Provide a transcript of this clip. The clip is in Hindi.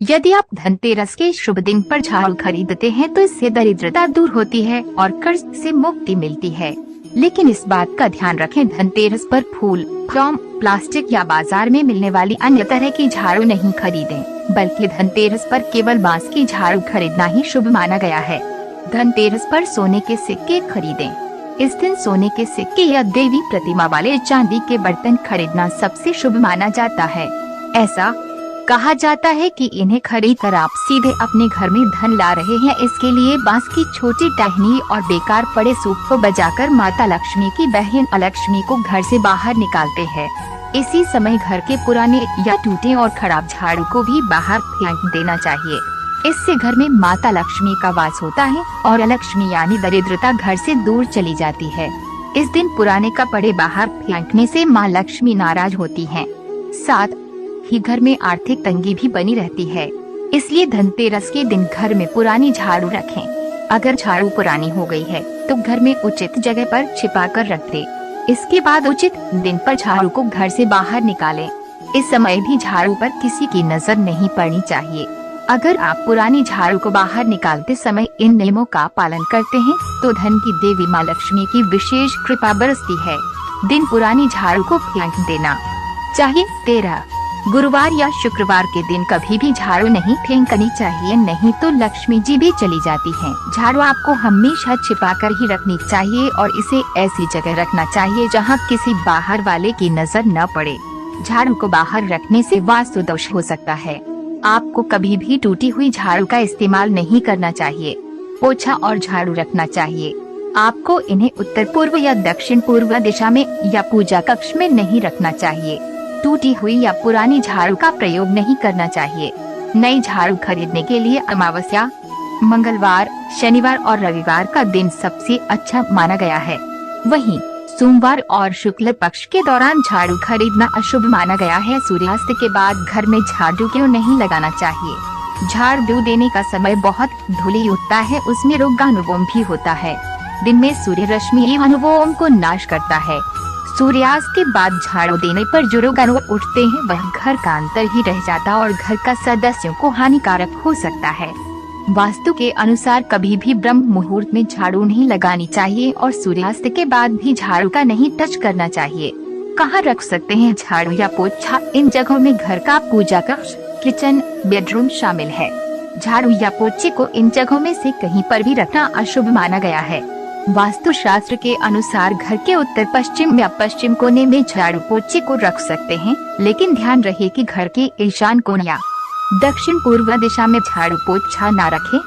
यदि आप धनतेरस के शुभ दिन पर झाड़ू खरीदते हैं तो इससे दरिद्रता दूर होती है और कर्ज से मुक्ति मिलती है। लेकिन इस बात का ध्यान रखें, धनतेरस पर फूल, फोम, प्लास्टिक या बाजार में मिलने वाली अन्य तरह की झाड़ू नहीं खरीदें, बल्कि धनतेरस पर केवल बांस की झाड़ू खरीदना ही शुभ माना गया है। धनतेरस पर सोने के सिक्के खरीदें। इस दिन सोने के सिक्के या देवी प्रतिमा वाले चांदी के बर्तन खरीदना सबसे शुभ माना जाता है। ऐसा कहा जाता है कि इन्हें खरीदकर आप सीधे अपने घर में धन ला रहे हैं। इसके लिए बांस की छोटी टहनी और बेकार पड़े सूप को बजाकर माता लक्ष्मी की बहन अलक्ष्मी को घर से बाहर निकालते हैं। इसी समय घर के पुराने या टूटे और खराब झाड़ू को भी बाहर फेंक देना चाहिए। इससे घर में माता लक्ष्मी का वास होता है और अलक्ष्मी यानी दरिद्रता घर से दूर चली जाती है। इस दिन पुराने कपड़े बाहर फेंकने से माँ लक्ष्मी नाराज होती हैं। साथ ही घर में आर्थिक तंगी भी बनी रहती है। इसलिए धनतेरस के दिन घर में पुरानी झाड़ू रखें। अगर झाड़ू पुरानी हो गई है तो घर में उचित जगह पर छिपा कर रख दें। इसके बाद उचित दिन पर झाड़ू को घर से बाहर निकालें। इस समय भी झाड़ू पर किसी की नजर नहीं पड़नी चाहिए। अगर आप पुरानी झाड़ू को बाहर निकालते समय इन नियमों का पालन करते हैं तो धन की देवी माँ लक्ष्मी की विशेष कृपा बरसती है। दिन पुरानी झाड़ू को फेंक देना चाहिए। 13 गुरुवार या शुक्रवार के दिन कभी भी झाड़ू नहीं फेंकनी चाहिए, नहीं तो लक्ष्मी जी भी चली जाती हैं। झाड़ू आपको हमेशा छिपाकर ही रखनी चाहिए और इसे ऐसी जगह रखना चाहिए जहां किसी बाहर वाले की नजर न पड़े। झाड़ू को बाहर रखने से वास्तु दोष हो सकता है। आपको कभी भी टूटी हुई झाड़ू का इस्तेमाल नहीं करना चाहिए। पोछा और झाड़ू रखना चाहिए। आपको इन्हें उत्तर पूर्व या दक्षिण पूर्व दिशा में या पूजा कक्ष में नहीं रखना चाहिए। टूटी हुई या पुरानी झाड़ू का प्रयोग नहीं करना चाहिए। नई झाड़ू खरीदने के लिए अमावस्या, मंगलवार, शनिवार और रविवार का दिन सबसे अच्छा माना गया है। वहीं सोमवार और शुक्ल पक्ष के दौरान झाड़ू खरीदना अशुभ माना गया है। सूर्यास्त के बाद घर में झाड़ू क्यों नहीं लगाना चाहिए? झाड़ू देने का समय बहुत धूली उठता है, उसमें रोगाणुओं भी होता है। दिन में सूर्य रश्मि अणुओं को नाश करता है। सूर्यास्त के बाद झाड़ू देने पर जो रोगाणु उठते हैं वह घर का अंदर ही रह जाता और घर का सदस्यों को हानिकारक हो सकता है। वास्तु के अनुसार कभी भी ब्रह्म मुहूर्त में झाड़ू नहीं लगानी चाहिए और सूर्यास्त के बाद भी झाड़ू का नहीं टच करना चाहिए। कहाँ रख सकते हैं झाड़ू या पोछा? इन जगहों में घर का पूजा कक्ष, किचन, बेडरूम शामिल है। झाड़ू या पोछे को इन जगहों में से कहीं पर भी रखना अशुभ माना गया है। वास्तु शास्त्र के अनुसार घर के उत्तर पश्चिम या पश्चिम कोने में झाड़ू पोछे को रख सकते हैं, लेकिन ध्यान रहे कि घर के ईशान कोने या दक्षिण पूर्व दिशा में झाड़ू पोछा न रखें।